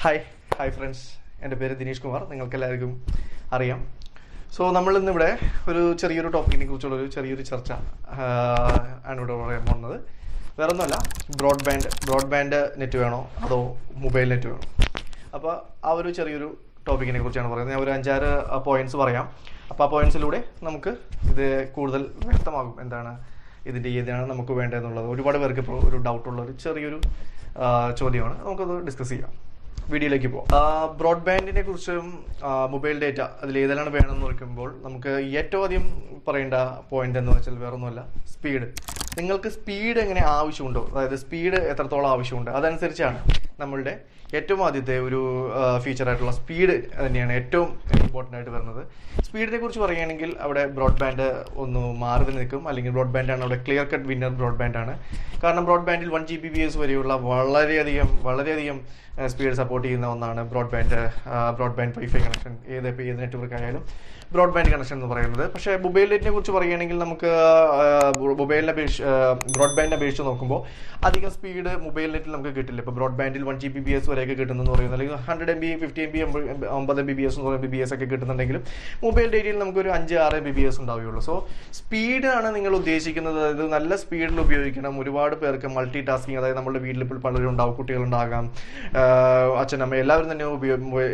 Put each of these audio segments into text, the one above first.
Hi friends. എൻ്റെ പേര് ദിനേഷ് കുമാർ. നിങ്ങൾക്ക് എല്ലാവർക്കും അറിയാം. സോ നമ്മൾ ഇന്നിവിടെ ഒരു ചെറിയൊരു ടോപ്പിക്കിനെ കുറിച്ചുള്ള ഒരു ചെറിയൊരു ചർച്ച ആണ് ഇവിടെ പറയാൻ പോകുന്നത്. വേറെ ഒന്നുമല്ല, ബ്രോഡ്ബാൻഡ് നെറ്റ് വേണോ അതോ മൊബൈൽ നെറ്റ് വേണോ? അപ്പോൾ ആ ഒരു ചെറിയൊരു ടോപ്പിക്കിനെ കുറിച്ചാണ് പറയുന്നത്. ഞാൻ ഒരു 5-6 പോയിന്റ്സ് പറയാം. അപ്പോൾ ആ പോയിന്റ്സിലൂടെ നമുക്ക് ഇത് കൂടുതൽ വ്യക്തമാകും എന്താണ് ഇതിൻ്റെ ഏതാണ് നമുക്ക് വേണ്ടതെന്നുള്ളത്. ഒരുപാട് പേർക്ക് ഇപ്പോൾ ഒരു ഡൗട്ടുള്ള ഒരു ചെറിയൊരു ചോദ്യമാണ്. നമുക്കത് ഡിസ്കസ് ചെയ്യാം. വീഡിയോയിലേക്ക് പോകാം. ബ്രോഡ്ബാൻഡിനെ കുറിച്ചും മൊബൈൽ ഡേറ്റ അതിൽ ഏതെല്ലാം വേണമെന്ന് നോക്കുമ്പോൾ നമുക്ക് ഏറ്റവും അധികം പറയേണ്ട പോയിന്റ് എന്ന് വെച്ചാൽ വേറൊന്നുമല്ല, സ്പീഡ്. നിങ്ങൾക്ക് സ്പീഡ് എങ്ങനെ ആവശ്യമുണ്ടോ, അതായത് സ്പീഡ് എത്രത്തോളം ആവശ്യമുണ്ട് അതനുസരിച്ചാണ് നമ്മളുടെ ഏറ്റവും ആദ്യത്തെ ഒരു ഫീച്ചറായിട്ടുള്ള സ്പീഡ് തന്നെയാണ് ഏറ്റവും ഇമ്പോർട്ടൻ്റ് ആയിട്ട് വരുന്നത്. സ്പീഡിനെ കുറിച്ച് പറയുകയാണെങ്കിൽ അവിടെ ബ്രോഡ്ബാൻഡ് ഒന്ന് മാറി നിൽക്കും, അല്ലെങ്കിൽ ബ്രോഡ്ബാൻഡാണ് അവിടെ ക്ലിയർ കട്ട് വിന്നർ ബ്രോഡ്ബാൻഡാണ്. കാരണം ബ്രോഡ്ബാൻഡിൽ 1 Gbps വരെയുള്ള വളരെയധികം സ്പീഡ് സപ്പോർട്ട് ചെയ്യുന്ന ഒന്നാണ് ബ്രോഡ്ബാൻഡ് വൈഫൈ കണക്ഷൻ. ഏത് നെറ്റ്വർക്ക് ആയാലും ബ്രോഡ്ബാൻഡ് കണക്ഷൻ എന്ന് പറയുന്നത്. പക്ഷേ മൊബൈൽ നെറ്റിനെ കുറിച്ച് പറയുകയാണെങ്കിൽ നമുക്ക് ബ്രോഡ്ബാൻഡിനെ അപേക്ഷിച്ച് നോക്കുമ്പോൾ അധികം സ്പീഡ് മൊബൈൽ നെറ്റിൽ നമുക്ക് കിട്ടില്ല. ഇപ്പോൾ ബ്രോഡ്ബാൻഡിൽ 1 Gbps വരെയൊക്കെ കിട്ടുന്നെന്ന് പറയുന്നത്, അല്ലെങ്കിൽ 100 MB 50 MB 50 MBPS 100 MBPS ഒക്കെ കിട്ടുന്നുണ്ടെങ്കിലും മൊബൈൽ ഡേറ്റയിൽ നമുക്കൊരു 5-6 MBPS ഉണ്ടാവുകയുള്ളൂ. സോ സ്പീഡാണ് നിങ്ങൾ ഉദ്ദേശിക്കുന്നത്, അതായത് നല്ല സ്പീഡിൽ ഉപയോഗിക്കണം. ഒരുപാട് പേർക്ക് മൾട്ടി ടാസ്കിങ്, അതായത് നമ്മുടെ വീട്ടിൽ ഇപ്പോൾ പലരും ഉണ്ടാവും, കുട്ടികളുണ്ടാകാം, അച്ഛനമ്മ എല്ലാവരും തന്നെ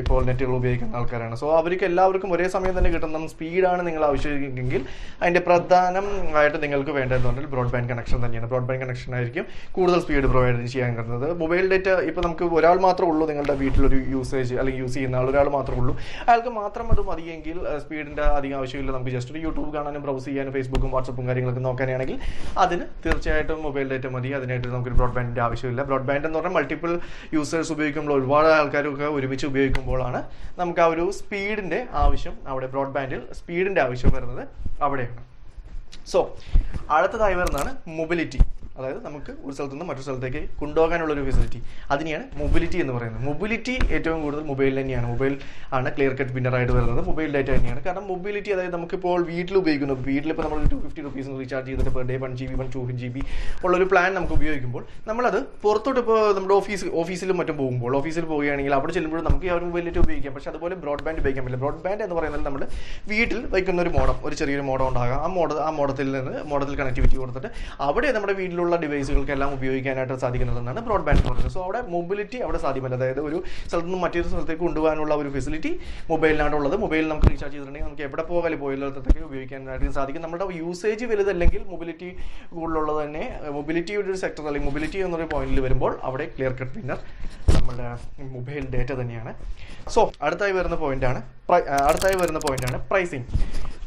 ഇപ്പോൾ നെറ്റുകൾ ഉപയോഗിക്കുന്ന ആൾക്കാരാണ്. സോ അവർക്ക് എല്ലാവർക്കും ഒരേ സമയം തന്നെ കിട്ടുന്ന സ്പീഡാണ് നിങ്ങൾ ആവശ്യമെങ്കിൽ അതിൻ്റെ പ്രധാനമായിട്ട് നിങ്ങൾക്ക് വേണ്ടതെന്ന് പറഞ്ഞാൽ ബ്രോഡ്ബാൻഡ് കണക്ഷൻ തന്നെയാണ്. ബ്രോഡ്ബാൻഡ് കണക്ഷൻ ആയിരിക്കും കൂടുതൽ സ്പീഡ് പ്രൊവൈഡ് ചെയ്യാൻ കഴിയുന്നത്. മൊബൈൽ ഡേറ്റ ഇപ്പോൾ നമുക്ക് ഒരാൾ മാത്രമേ ഉള്ളൂ, നിങ്ങളുടെ വീട്ടിലൊരു യൂസേജ് അല്ലെങ്കിൽ യൂസ് ചെയ്യുന്ന ഒരാൾ മാത്രമേ ഉള്ളൂ, അയാൾക്ക് മാത്രം അത് മതിയെങ്കിൽ സ്പീഡിൻ്റെ അധികം ആവശ്യമില്ല. നമുക്ക് ജസ്റ്റ് ഒരു യൂട്യൂബ് കാണാനും ബ്രൗസ് ചെയ്യാനും ഫേസ്ബുക്കും വാട്സപ്പും കാര്യങ്ങളൊക്കെ നോക്കാനാണെങ്കിൽ അതിന് തീർച്ചയായിട്ടും മൊബൈൽ ഡേറ്റ മതി. അതിനായിട്ട് നമുക്ക് ബ്രോഡ്ബാൻഡിൻ്റെ ആവശ്യമില്ല. ബ്രോഡ്ബാൻഡ് എന്ന് പറഞ്ഞാൽ മൾട്ടിപ്പിൾ യൂസേഴ്സ് ഉപയോഗിക്കുമ്പോൾ, ഒരുപാട് ആൾക്കാരൊക്കെ ഒരുമിച്ച് ഉപയോഗിക്കുമ്പോഴാണ് നമുക്ക് ആ ഒരു സ്പീഡിൻ്റെ ആവശ്യം, അവിടെ ബ്രോഡ്ബാൻഡിൽ സ്പീഡിൻ്റെ ആവശ്യം വരുന്നത് അവിടെയാണ്. സോ അടുത്തതായി വരുന്നതാണ് മൊബിലിറ്റി. അതായത് നമുക്ക് ഒരു സ്ഥലത്തു നിന്ന് മറ്റൊരു സ്ഥലത്തേക്ക് കൊണ്ടുപോകാനുള്ളൊരു ഫെസിലിറ്റി, അതിനെയാണ് മൊബിലിറ്റി എന്ന് പറയുന്നത്. മൊബിലിറ്റി ഏറ്റവും കൂടുതൽ മൊബൈൽ തന്നെയാണ്. മൊബൈൽ ആണ് ക്ലിയർ കട്ട് വിന്നറായിട്ട് വരുന്നത്, മൊബൈൽ ഡേറ്റ തന്നെയാണ്. കാരണം മൊബിലിറ്റി, അതായത് നമുക്കിപ്പോൾ വീട്ടിലിപ്പോൾ നമ്മൾ 250 rupees റീചാർജ് ചെയ്തിട്ട് പെർ ഡേ 1 GB 2 GB ഉള്ളൊരു പ്ലാൻ നമുക്ക് ഉപയോഗിക്കുമ്പോൾ നമ്മളത് പുറത്തോട്ട് ഇപ്പോൾ നമ്മുടെ ഓഫീസിലും മറ്റും പോകുമ്പോൾ, ഓഫീസിൽ പോവുകയാണെങ്കിൽ അവിടെ ചെല്ലുമ്പോൾ നമുക്ക് ആ ഒരു മൊബൈൽ ഡേറ്റ ഉപയോഗിക്കാം. പക്ഷേ അതുപോലെ ബ്രോഡ്ബാൻഡ് ഉപയോഗിക്കാൻ പറ്റില്ല. ബ്രോഡ്ബാൻഡ് എന്ന് പറയുന്നത് നമ്മൾ വീട്ടിൽ വയ്ക്കുന്ന ഒരു ചെറിയൊരു മോഡം ഉണ്ടാകാം. ആ മോഡത്തിൽ കണക്ടിവിറ്റി കൊടുത്തിട്ട് അവിടെ നമ്മുടെ വീട്ടിലുള്ള ഡിവൈസുകൾക്കെല്ലാം ഉപയോഗിക്കാനായിട്ട് സാധിക്കുന്നതെന്നാണ് ബ്രോഡ്ബാൻഡ് പറയുന്നത്. സോ അവിടെ മൊബിലിറ്റി അവിടെ സാധ്യമല്ല. അതായത് ഒരു സ്ഥലത്ത് നിന്ന് മറ്റൊരു സ്ഥലത്തേക്ക് കൊണ്ടുപോകാനുള്ള ഒരു ഫെസിലിറ്റി മൊബൈലിനാണുള്ളത്. മൊബൈലിൽ നമുക്ക് റീചാർജ് ചെയ്തിട്ടുണ്ടെങ്കിൽ നമുക്ക് എവിടെ പോകാനും പോയിടത്തേക്ക് ഉപയോഗിക്കാനായിട്ട് സാധിക്കും. നമ്മുടെ യൂസേജ് വലുതല്ലെങ്കിൽ മൊബിലിറ്റി കൂടുതലുള്ളത് തന്നെ മൊബിലിറ്റിയുടെ ഒരു സെക്ടർ അല്ലെങ്കിൽ മൊബിലിറ്റി എന്നൊരു പോയിന്റിൽ വരുമ്പോൾ അവിടെ ക്ലിയർ കട്ട് വിന്നർ നമ്മുടെ മൊബൈൽ ഡേറ്റ തന്നെയാണ്. സോ അടുത്തായി വരുന്ന പോയിന്റാണ്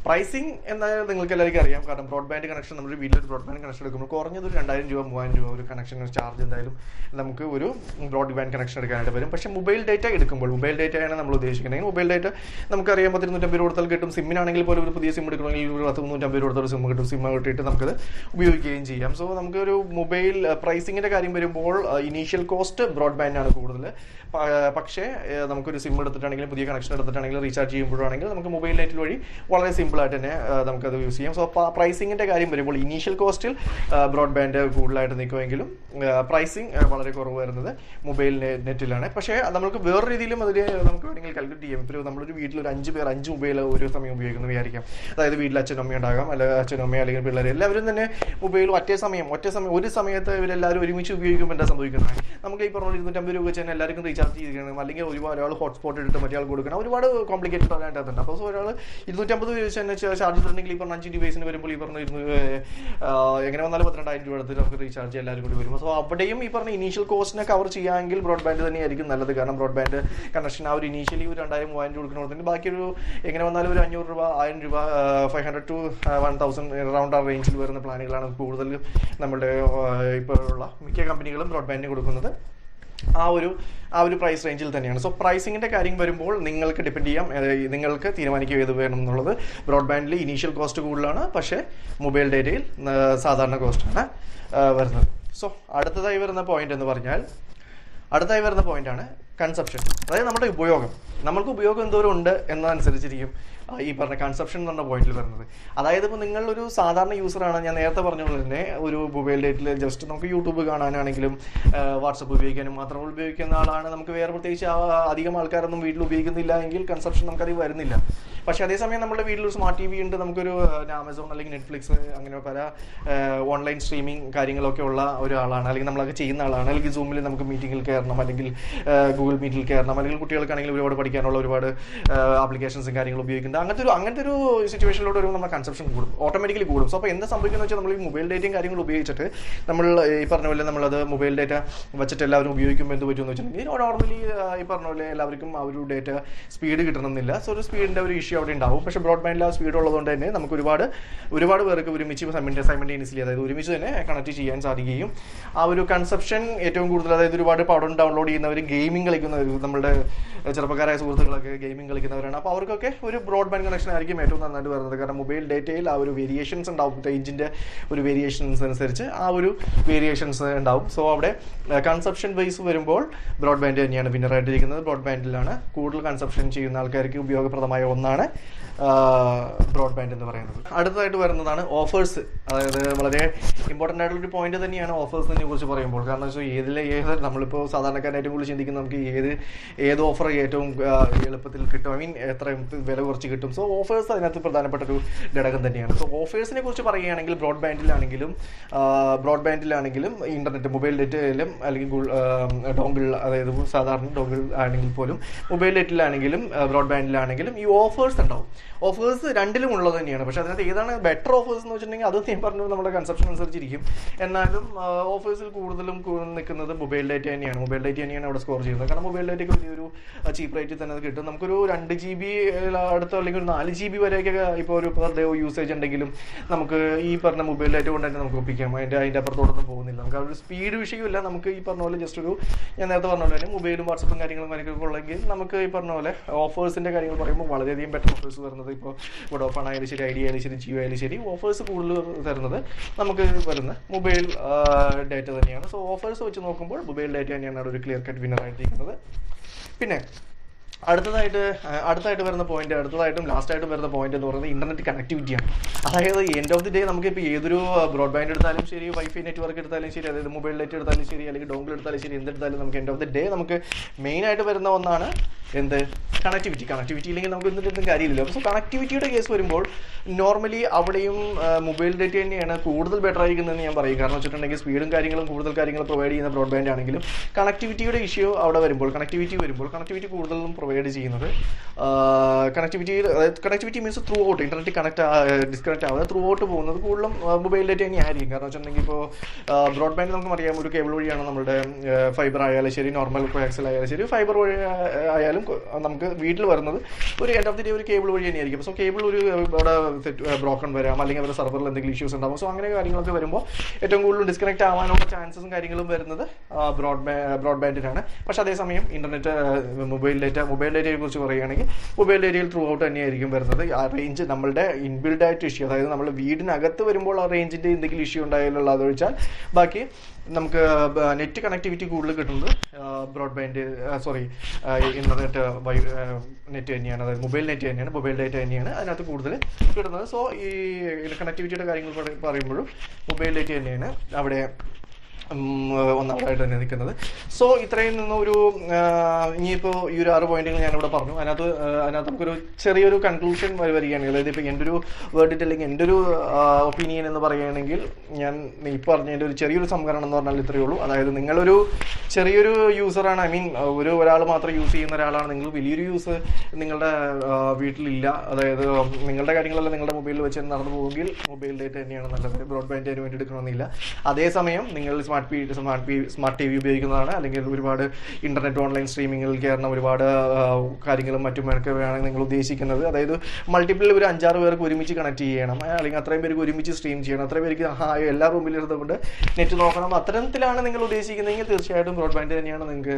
പ്രൈസിങ് എന്തായാലും നിങ്ങൾക്ക് എല്ലാവർക്കും അറിയാം. കാരണം ബ്രോഡ്ബാൻഡ് കണക്ഷൻ, നമ്മുടെ വീട്ടിലൊരു ബ്രോഡ്ബാൻഡ് കണക്ഷൻ എടുക്കുമ്പോൾ കുറഞ്ഞത് ഒരു 2000 രൂപ 3000 രൂപ ഒരു കണക്ഷൻ ചാർജ് എന്തായാലും നമുക്ക് ഒരു ബ്രോഡ്ബാൻഡ് കണക്ഷൻ എടുക്കാനായിട്ട് വരും. പക്ഷേ മൊബൈൽ ഡേറ്റ എടുക്കുമ്പോൾ, മൊബൈൽ ഡേറ്റയാണ് നമ്മൾ ഉദ്ദേശിക്കുന്നത്. മൊബൈൽ ഡേറ്റ നമുക്കറിയാം 250 രൂപ കൊടുത്താൽ കിട്ടും. സിമ്മിനാണെങ്കിൽ പോലും ഒരു പുതിയ സിം എടുക്കണമെങ്കിൽ ഒരു 250 രൂപ കൊടുത്തൊരു സിം കിട്ടും. സിം കിട്ടിയിട്ട് നമുക്കത് ഉപയോഗിക്കുകയും ചെയ്യാം. സോ നമുക്കൊരു മൊബൈൽ പ്രൈസിങ്ങിൻ്റെ കാര്യം വരുമ്പോൾ ഇനീഷ്യൽ കോസ്റ്റ് ബ്രോഡ്ബാൻഡാണ് കൂടുതൽ. പക്ഷേ നമുക്കൊരു സിം എടുത്തിട്ടാണെങ്കിലും പുതിയ കണക്ഷൻ എടുത്തിട്ടാണെങ്കിലും റീചാർജ് ചെയ്യുമ്പോഴാണെങ്കിൽ നമുക്ക് മൊബൈൽ ഡേറ്റിൽ വഴി വളരെ സിമ്പിളായിട്ട് തന്നെ നമുക്കത് യൂസ് ചെയ്യാം. സോ പ്രൈസിങ്ങിൻ്റെ കാര്യം വരുമ്പോൾ ഇനീഷ്യൽ കോസ്റ്റിൽ ബ്രോഡ്ബാൻഡ് കൂടുതലായിട്ട് നിൽക്കുമെങ്കിലും പ്രൈസിങ് വളരെ കുറവ് വരുന്നത് മൊബൈൽ നെറ്റിലാണ്. പക്ഷേ നമുക്ക് വേറെ രീതിയിലും അതിന് നമുക്ക് വേണമെങ്കിൽ കാൽക്കുലേറ്റ് ചെയ്യാം. ഇപ്പോൾ നമ്മളൊരു വീട്ടിൽ ഒരു 5 മൊബൈൽ ഒരു സമയം ഉപയോഗിക്കുന്നു വിചാരിക്കാം. അതായത് വീട്ടിൽ അച്ഛനമ്മ ഉണ്ടാകാം, അച്ഛനമ്മ അല്ലെങ്കിൽ പിള്ളേർ എല്ലാവരും തന്നെ മൊബൈൽ ഒരു സമയത്ത് ഇവരെല്ലാവരും ഒരുമിച്ച് ഉപയോഗിക്കുമ്പോൾ എന്താ സംഭവിക്കുന്നത്? നമുക്ക് ഈ പറഞ്ഞ 250 രൂപ വെച്ച് തന്നെ എല്ലാവർക്കും റീചാർജ് ചെയ്തിരിക്കണം, അല്ലെങ്കിൽ ഒരാൾ ഹോട്ട്സ്പോട്ട് എടുത്ത് മറ്റേ ആൾ കൊടുക്കണം, ഒരുപാട് കോംപ്ലിക്കേറ്റഡ് ആയിട്ടുണ്ട്. അപ്പോൾ ഒരാൾ 250 രൂപ വെച്ച് തന്നെ ചാർജ് ചെയ്തിട്ടുണ്ടെങ്കിൽ ഈ പറഞ്ഞ 5 ഡിവൈസിന് വരുമ്പോൾ ഈ പറഞ്ഞ എങ്ങനെ വന്നാലും 12,000 രൂപ എടുത്ത് നമുക്ക് റീചാർജ് എല്ലാവരും കൂടി വരും. സോ അവിടെയും ഈ പറഞ്ഞ ഇനീഷ്യൽ കോസ്റ്റിനെ കവർ ചെയ്യാമെങ്കിൽ ബ്രോഡ്ബാൻഡ് തന്നെയായിരിക്കും നല്ലത്. കാരണം ബ്രോഡ്ബാൻഡ് കണക്ഷൻ ആ ഒരു ഇനീഷ്യലി ഒരു 2000-3000 രൂപ കൊടുക്കുന്നുണ്ടെങ്കിൽ ബാക്കി ഒരു എങ്ങനെ വന്നാലും ഒരു 500 രൂപ 1000 രൂപ 500 to 1000 അറൗണ്ട് ആ റേഞ്ചിൽ വരുന്ന പ്ലാനുകളാണ് കൂടുതൽ നമ്മുടെ ഇപ്പോഴുള്ള മിക്ക കമ്പനികളും ബ്രോഡ്ബാൻഡിന് കൊടുക്കുന്നത്. ആ ഒരു പ്രൈസ് റേഞ്ചിൽ തന്നെയാണ്. സോ പ്രൈസിങ്ങിൻ്റെ കാര്യം വരുമ്പോൾ നിങ്ങൾക്ക് ഡിപ്പെൻഡ് ചെയ്യാം, നിങ്ങൾക്ക് തീരുമാനിക്കുക ഏത് വേണം എന്നുള്ളത്. ബ്രോഡ്ബാൻഡിൽ ഇനീഷ്യൽ കോസ്റ്റ് കൂടുതലാണ്, പക്ഷേ മൊബൈൽ ഡേറ്റയിൽ സാധാരണ കോസ്റ്റാണ് വരുന്നത്. സോ അടുത്തതായി വരുന്ന പോയിന്റാണ് കൺസപ്ഷൻ, അതായത് നമ്മുടെ ഉപയോഗം. നമ്മൾക്ക് ഉപയോഗം എന്തോരം ഉണ്ട് എന്നതനുസരിച്ചിരിക്കും ഈ പറഞ്ഞ കൺസപ്ഷൻ എന്ന് പറഞ്ഞ പോയിന്റിൽ വരുന്നത്. അതായത് ഇപ്പോൾ നിങ്ങളൊരു സാധാരണ യൂസറാണ്, ഞാൻ നേരത്തെ പറഞ്ഞ പോലെ തന്നെ ഒരു മൊബൈൽ ഡേറ്റിൽ ജസ്റ്റ് നമുക്ക് യൂട്യൂബ് കാണാനാണെങ്കിലും വാട്സപ്പ് ഉപയോഗിക്കാനും മാത്രം ഉപയോഗിക്കുന്ന ആളാണ്. നമുക്ക് വേറെ പ്രത്യേകിച്ച് അധികം ആൾക്കാരൊന്നും വീട്ടിൽ ഉപയോഗിക്കുന്നില്ല എങ്കിൽ കൺസപ്ഷൻ നമുക്കത് വരുന്നില്ല. പക്ഷേ അതേസമയം നമ്മുടെ വീട്ടിലൊരു സ്മാർട്ട് ടി വി ഉണ്ട്, നമുക്കൊരു ആമസോൺ അല്ലെങ്കിൽ നെറ്റ്ഫ്ലിക്സ് അങ്ങനെ പല ഓൺലൈൻ സ്ട്രീമിംഗ് കാര്യങ്ങളൊക്കെ ഉള്ള ഒരാളാണ്, അല്ലെങ്കിൽ നമ്മളൊക്കെ ചെയ്യുന്ന ആളാണ്, അല്ലെങ്കിൽ സൂമിൽ നമുക്ക് മീറ്റിങ്ങിൽ കയറണം, അല്ലെങ്കിൽ ഗൂഗിൾ മീറ്റിൽ കയറണം, അല്ലെങ്കിൽ കുട്ടികൾക്കാണെങ്കിൽ ഒരുപാട് പഠിക്കാനുള്ള ഒരുപാട് ആപ്ലിക്കേഷൻസും കാര്യങ്ങളും ഉപയോഗിക്കുന്നത്. അങ്ങനത്തെ ഒരു സിറ്റുവേഷനിലൂടെ വരുമ്പോൾ നമ്മുടെ കൺസപ്ഷൻ കൂടും, ഓട്ടോമാറ്റിക്കലി കൂടും. സോ അപ്പോൾ എന്താ സംഭവിക്കുന്നത് വെച്ചാൽ നമ്മൾ ഈ മൊബൈൽ ഡേറ്റയും കാര്യങ്ങൾ ഉപയോഗിച്ചിട്ട് നമ്മൾ ഈ പറഞ്ഞ പോലെ നമ്മളത് മൊബൈൽ ഡേറ്റ വെച്ചിട്ട് എല്ലാവരും ഉപയോഗിക്കുമ്പോൾ എന്ത് പറ്റുമെന്ന് വെച്ചിട്ടുണ്ടെങ്കിൽ നോർമലി ഈ പറഞ്ഞ പോലെ എല്ലാവർക്കും ആ ഒരു ഡേറ്റ സ്പീഡ് കിട്ടണമെന്നില്ല. സോ ഒരു സ്പീഡിൻ്റെ ഒരു ഇഷ്യൂ അവിടെ ഉണ്ടാവും. പക്ഷേ ബ്രോഡ്ബാൻഡിൽ ആ സ്പീഡ് ഉള്ളതുകൊണ്ട് തന്നെ നമുക്ക് ഒരുപാട് പേർക്ക് ഒരുമിച്ച് സൈമൾട്ടേനിയസ്ലി അതായത് ഒരുമിച്ച് തന്നെ കണക്ട് ചെയ്യാൻ സാധിക്കുകയും ആ ഒരു കൺസപ്ഷൻ ഏറ്റവും കൂടുതൽ, അതായത് ഒരുപാട് പടം ഡൗൺലോഡ് ചെയ്യുന്നവർ, ഗെയിമിംഗ് കളിക്കുന്നവർ, നമ്മുടെ ചെറുപ്പക്കാരായ സുഹൃത്തുക്കളൊക്കെ ഗെയിമിംഗ് കളിക്കുന്നവരാണ്. അപ്പോൾ അവർക്കൊക്കെ ഒരു ബ്രോഡ്ബാൻഡ് കണക്ഷൻ ആയിരിക്കും ഏറ്റവും നന്നായിട്ട് വരുന്നത്. കാരണം മൊബൈൽ ഡേറ്റയിൽ ആ ഒരു വേരിയേഷൻസ് ഉണ്ടാവും, റേഞ്ചിൻ്റെ ഒരു വേരിയേഷൻസ് അനുസരിച്ച് ആ ഒരു വേരിയേഷൻസ് ഉണ്ടാവും. സോ അവിടെ കൺസപ്ഷൻ ബേസ് വരുമ്പോൾ ബ്രോഡ്ബാൻഡ് തന്നെയാണ് വിന്നറായിട്ടിരിക്കുന്നത്. ബ്രോഡ്ബാൻഡിലാണ് കൂടുതൽ കൺസപ്ഷൻ ചെയ്യുന്ന ആൾക്കാർക്ക് ഉപയോഗപ്രദമായ ഒന്നാണ് ബ്രോഡ്ബാൻഡ് എന്ന് പറയുന്നത്. അടുത്തതായിട്ട് വരുന്നതാണ് ഓഫേഴ്സ്. അതായത് വളരെ ഇമ്പോർട്ടൻ്റ് ആയിട്ടുള്ളൊരു പോയിന്റ് തന്നെയാണ് ഓഫേഴ്സിനെ കുറിച്ച് പറയുമ്പോൾ. കാരണം വെച്ചാൽ ഏത് നമ്മളിപ്പോൾ സാധാരണക്കാരായിട്ട് കൂടുതൽ ചിന്തിക്കുന്ന നമുക്ക് ഏത് ഓഫർ ഏറ്റവും എളുപ്പത്തിൽ കിട്ടും, ഐ മീൻ എത്ര വില കുറച്ച് കിട്ടും. സോ ഓഫേഴ്സ് അതിനകത്ത് പ്രധാനപ്പെട്ട ഒരു ഘടകം തന്നെയാണ്. സോ ഓഫേഴ്സിനെ കുറിച്ച് പറയുകയാണെങ്കിൽ ബ്രോഡ്ബാൻഡിലാണെങ്കിലും ഇൻ്റർനെറ്റ് മൊബൈൽ ഡേറ്റയിലും അല്ലെങ്കിൽ ഡോങ്കിൾ, അതായത് സാധാരണ ഡോങ്കിൾ ആണെങ്കിൽ പോലും മൊബൈൽ ഡേറ്റിലാണെങ്കിലും ബ്രോഡ്ബാൻഡിലാണെങ്കിലും ഈ ഓഫേഴ്സ് ഉണ്ടാവും. ഓഫേഴ്സ് രണ്ടിലും ഉള്ളത് തന്നെയാണ്. പക്ഷേ അതിനകത്ത് ഏതാണ് ബെറ്റർ ഓഫേഴ്സ് എന്ന് വെച്ചിട്ടുണ്ടെങ്കിൽ അത് ഞാൻ പറഞ്ഞു നമ്മുടെ കൺസപ്ഷൻ അനുസരിച്ചിരിക്കും. എന്നാലും ഓഫേഴ്സിൽ കൂടുതലും നിൽക്കുന്നത് മൊബൈൽ ഡേറ്റ തന്നെയാണ്. മൊബൈൽ ഡേറ്റ തന്നെയാണ് അവിടെ സ്കോർ ചെയ്യുന്നത്. കാരണം മൊബൈൽ ഡേറ്റയ്ക്ക് വലിയൊരു ചീപ്പ് റേറ്റിൽ തന്നെ അത് കിട്ടും. നമുക്കൊരു 2 GB അടുത്തോ അല്ലെങ്കിൽ ഒരു 4 GB വരെയൊക്കെ ഇപ്പോൾ ഒരു പെർ ഡേ യൂസേജ് ഉണ്ടെങ്കിലും നമുക്ക് ഈ പറഞ്ഞ മൊബൈൽ ഡേറ്റ കൊണ്ട് തന്നെ നമുക്ക് ഒപ്പിക്കാം. അതിൻ്റെ അപ്പുറത്തോടൊന്നും പോകുന്നില്ല. നമുക്ക് ആ ഒരു സ്പീഡ് വിഷയമില്ല. നമുക്ക് ഈ പറഞ്ഞ പോലെ ജസ്റ്റ് ഞാൻ നേരത്തെ പറഞ്ഞ പോലെ തന്നെ മൊബൈലും വാട്സപ്പും കാര്യങ്ങളും കാര്യങ്ങളൊക്കെ ഉള്ളെങ്കിൽ നമുക്ക് ഈ പറഞ്ഞ പോലെ ഓഫേഴ്സിൻ്റെ കാര്യങ്ങൾ പറയുമ്പോൾ വളരെയധികം ബെറ്റർ ഓഫേഴ്സ് വരുന്നത് ഇപ്പോൾ വോഡോഫോൺ ആയാലും ശരി, ഐഡിയ ആയാലും ശരി, ജിയോ ആയാലും ശരി, ഓഫേഴ്സ് കൂടുതൽ തരുന്നത് നമുക്ക് വരുന്ന മൊബൈൽ ഡേറ്റ തന്നെയാണ്. സോ ഓഫേഴ്സ് വെച്ച് നോക്കുമ്പോൾ മൊബൈൽ ഡേറ്റ തന്നെയാണ് അവിടെ ഒരു ക്ലിയർ കട്ട് വിന്നറായിട്ടിരിക്കുന്നത്. പിന്നെ അടുത്തായിട്ടും ലാസ്റ്റായിട്ടും വരുന്ന പോയിന്റ് എന്ന് പറയുന്നത് ഇന്റർനെറ്റ് കണക്ടിവിറ്റിയാണ്. അതായത് എൻഡ് ഓഫ് ദി ഡേ നമുക്കിപ്പോൾ ഏതൊരു ബ്രോഡ്ബാൻഡ് എടുത്താലും ശരി, വൈഫൈ നെറ്റ്വർക്ക് എടുത്താലും ശരി, അതായത് മൊബൈൽ ഡേറ്റ എടുത്താലും ശരി, അല്ലെങ്കിൽ ഡോങ്കിൾ എടുത്താലും ശരി, എന്തെടുത്താലും നമുക്ക് എൻഡ് ഓഫ് ദി ഡേ നമുക്ക് മെയിനായിട്ട് വരുന്ന ഒന്നാണ് കണക്ടിവിറ്റി ഇല്ലെങ്കിൽ നമുക്ക് എന്തിട്ടും കാര്യമില്ലല്ലോ. സോ കണക്ടിവിറ്റിയുടെ കേസ് വരുമ്പോൾ നോർമലി അവിടെയും മൊബൈൽ ഡേറ്റ തന്നെയാണ് കൂടുതൽ ബെറ്റർ ആയിരിക്കുന്നതെന്ന് ഞാൻ പറയും. കാരണം വെച്ചിട്ടുണ്ടെങ്കിൽ സ്പീഡും കൂടുതൽ കാര്യങ്ങൾ പ്രൊവൈഡ് ചെയ്യുന്ന ബ്രോഡ്ബാൻഡ് ആണെങ്കിലും കണക്ടിവിറ്റിയുടെ അവിടെ വരുമ്പോൾ കണക്ടിവിറ്റി കൂടുതലും പ്രൊവൈഡ് ചെയ്യുന്നത് connectivity means through out internet disconnect ആവാതെ ത്രൂ ഔട്ട് പോകുന്നത് കൂടുതലും മൊബൈൽ ഡേറ്റ തന്നെയായിരിക്കും. കാരണം വെച്ചിട്ടുണ്ടെങ്കിൽ ഇപ്പോൾ ബ്രോഡ്ബാൻഡ് നമുക്ക് അറിയാം ഒരു കേബിൾ വഴിയാണ് നമ്മുടെ ഫൈബർ ആയാലും ശരി, നോർമൽ കോയാക്സൽ ആയാലും ശരി, ഫൈബർ വഴി ആയാലും നമുക്ക് വീട്ടിൽ വരുന്നത് ഒരു എൻഡ് ഓഫ് ദി ഡേ ഒരു കേബിൾ വഴി തന്നെയായിരിക്കും. സോ കേബിൾ ഒരു അവിടെ ബ്രോക്കൺ വരാം, അല്ലെങ്കിൽ അവരുടെ സെർവറിൽ എന്തെങ്കിലും ഇഷ്യൂസ് ഉണ്ടാകും. സോ അങ്ങനെ കാര്യങ്ങളൊക്കെ വരുമ്പോൾ ഏറ്റവും കൂടുതൽ ഡിസ്കണക്ട് ആവാനുള്ള ചാൻസസും കാര്യങ്ങളും വരുന്നത് ബ്രോഡ്ബാൻഡിനാണ്. പക്ഷേ അതേസമയം ഇന്റർനെറ്റ് മൊബൈൽ ഡേറ്റയെ കുറിച്ച് പറയുകയാണെങ്കിൽ മൊബൈൽ ഡേറ്റയിൽ ത്രൂ ഔട്ട് തന്നെയായിരിക്കും വരുന്നത്. ആ റേഞ്ച് നമ്മളുടെ ഇൻബിൽഡ് ആയിട്ട് ഇഷ്യൂ, അതായത് നമ്മൾ വീടിനകത്ത് വരുമ്പോൾ ആ റേഞ്ചിൻ്റെ എന്തെങ്കിലും ഇഷ്യൂ ഉണ്ടായാലുള്ള അതൊഴിച്ചാൽ ബാക്കി നമുക്ക് നെറ്റ് കണക്ടിവിറ്റി കൂടുതൽ കിട്ടുന്നത് ഇന്റർനെറ്റ് നെറ്റ് തന്നെയാണ്, അതായത് മൊബൈൽ ഡേറ്റ തന്നെയാണ് അതിനകത്ത് കൂടുതൽ കിട്ടുന്നത്. സോ ഈ കണക്ടിവിറ്റിയുടെ കാര്യങ്ങൾ പറയുമ്പോഴും മൊബൈൽ ഡേറ്റ തന്നെയാണ് അവിടെ ഒന്നാമതായിട്ട് തന്നെ നിൽക്കുന്നത്. സോ ഇത്രയും നിന്നൊരു ഇനിയിപ്പോൾ ഈ ഒരു 6 പോയിന്റുകൾ ഞാനിവിടെ പറഞ്ഞു. അതിനകത്ത് നമുക്കൊരു ചെറിയൊരു കൺക്ലൂഷൻ വരികയാണെങ്കിൽ, അതായത് ഇപ്പോൾ എൻ്റെ ഒരു വേർഡിറ്റ് അല്ലെങ്കിൽ എൻ്റെ ഒരു ഒപ്പീനിയൻ എന്ന് പറയുകയാണെങ്കിൽ ഞാൻ ഈ പറഞ്ഞതിൻ്റെ ഒരു ചെറിയൊരു സംവരണം എന്ന് പറഞ്ഞാൽ ഇത്രയേ ഉള്ളൂ. അതായത് നിങ്ങളൊരു ചെറിയൊരു യൂസറാണ്, ഐ മീൻ ഒരാൾ മാത്രം യൂസ് ചെയ്യുന്ന ഒരാളാണ്, നിങ്ങൾ വലിയൊരു യൂസ് നിങ്ങളുടെ വീട്ടിലില്ല, അതായത് നിങ്ങളുടെ കാര്യങ്ങളെല്ലാം നിങ്ങളുടെ മൊബൈലിൽ വെച്ച് നടന്നു പോകുമെങ്കിൽ മൊബൈൽ ഡേറ്റ തന്നെയാണ് നല്ലത്, ബ്രോഡ്ബാൻഡ് അതിന് വേണ്ടി എടുക്കണമെന്നില്ല. അതേസമയം നിങ്ങൾ സ്മാർട്ട് ടി വി ഉപയോഗിക്കുന്നതാണ്, അല്ലെങ്കിൽ ഒരുപാട് ഇന്റർനെറ്റ് ഓൺലൈൻ സ്ട്രീമിങ്ങിൽ കയറുന്ന ഒരുപാട് കാര്യങ്ങളും മറ്റുമൊക്കെ വേണമെങ്കിൽ നിങ്ങൾ ഉദ്ദേശിക്കുന്നത്, അതായത് മൾട്ടിപ്പിൾ ഒരു 5-6 പേർക്ക് ഒരുമിച്ച് കണക്ട് ചെയ്യണം, അല്ലെങ്കിൽ അത്രയും പേർക്ക് ഒരുമിച്ച് സ്ട്രീം ചെയ്യണം, അത്രയും പേർക്ക് എല്ലാ റൂമിലും ഇരുന്നുകൊണ്ട് നെറ്റ് നോക്കണം, അത്തരത്തിലാണ് നിങ്ങൾ ഉദ്ദേശിക്കുന്നതെങ്കിൽ തീർച്ചയായിട്ടും ബ്രോഡ്ബാൻഡ് തന്നെയാണ് നിങ്ങൾക്ക്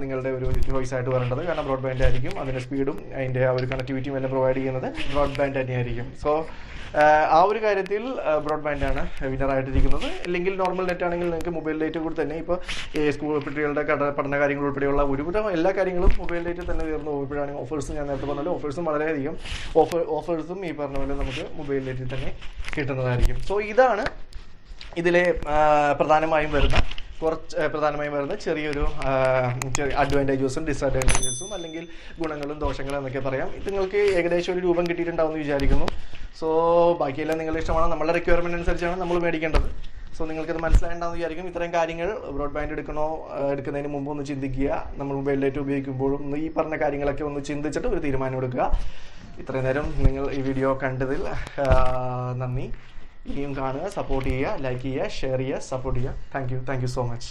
നിങ്ങളുടെ ഒരു ചോയ്സ് ആയിട്ട് വരേണ്ടത്. കാരണം ബ്രോഡ്ബാൻഡ് ആയിരിക്കും അതിൻ്റെ സ്പീഡും അതിൻ്റെ ആ ഒരു കണക്ടിവിറ്റിയും എല്ലാം പ്രൊവൈഡ് ചെയ്യുന്നത് ബ്രോഡ്ബാൻഡ് തന്നെയായിരിക്കും. സോ ആ ഒരു കാര്യത്തിൽ ബ്രോഡ്ബാൻഡാണ് വിന്നറായിട്ടിരിക്കുന്നത്. അല്ലെങ്കിൽ നോർമൽ നെറ്റ് ആണെങ്കിൽ നിങ്ങൾക്ക് മൊബൈൽ ഡേറ്റ് കൂടി തന്നെ ഇപ്പോൾ സ്കൂൾ കുട്ടികളുടെ പഠന കാര്യങ്ങൾ ഉൾപ്പെടെയുള്ള ഒരുവിധം എല്ലാ കാര്യങ്ങളും മൊബൈൽ ഡേറ്റ് തന്നെ ഉയർന്നു പോകുമ്പോഴാണ് ഓഫേഴ്സ് ഞാൻ നേരത്തെ പറഞ്ഞല്ലോ, ഓഫേഴ്സും വളരെയധികം ഓഫേഴ്സും ഈ പറഞ്ഞ പോലെ നമുക്ക് മൊബൈൽ ഡേറ്റിൽ തന്നെ കിട്ടുന്നതായിരിക്കും. സോ ഇതാണ് ഇതിലെ പ്രധാനമായും വരുന്ന ചെറിയൊരു അഡ്വാൻറ്റേജസും ഡിസഡ്വാൻറ്റേജസും അല്ലെങ്കിൽ ഗുണങ്ങളും ദോഷങ്ങളും എന്നൊക്കെ പറയാം. ഇത് നിങ്ങൾക്ക് ഏകദേശം ഒരു രൂപം കിട്ടിയിട്ടുണ്ടാവുമെന്ന് വിചാരിക്കുന്നു. സോ ബാക്കിയെല്ലാം നിങ്ങളുടെ ഇഷ്ടമാണ്, നമ്മളുടെ റിക്വയർമെൻറ്റ് അനുസരിച്ചാണ് നമ്മൾ മേടിക്കേണ്ടത്. സോ നിങ്ങൾക്കത് മനസ്സിലായിട്ടുണ്ടാവുമെന്ന് വിചാരിക്കും. ഇത്രയും കാര്യങ്ങൾ ബ്രോഡ്ബാൻഡ് എടുക്കുന്നതിന് മുമ്പ് ഒന്ന് ചിന്തിക്കുക. നമ്മൾ മൊബൈൽ ഡേറ്റ് ഉപയോഗിക്കുമ്പോഴും ഈ പറഞ്ഞ കാര്യങ്ങളൊക്കെ ഒന്ന് ചിന്തിച്ചിട്ട് ഒരു തീരുമാനം എടുക്കുക. ഇത്രയും നേരം നിങ്ങൾ ഈ വീഡിയോ കണ്ടതിൽ നന്ദി. ഇനിയും കാണുക, സപ്പോർട്ട് ചെയ്യുക, ലൈക്ക് ചെയ്യുക, ഷെയർ ചെയ്യുക, സപ്പോർട്ട് ചെയ്യുക. Thank you so much.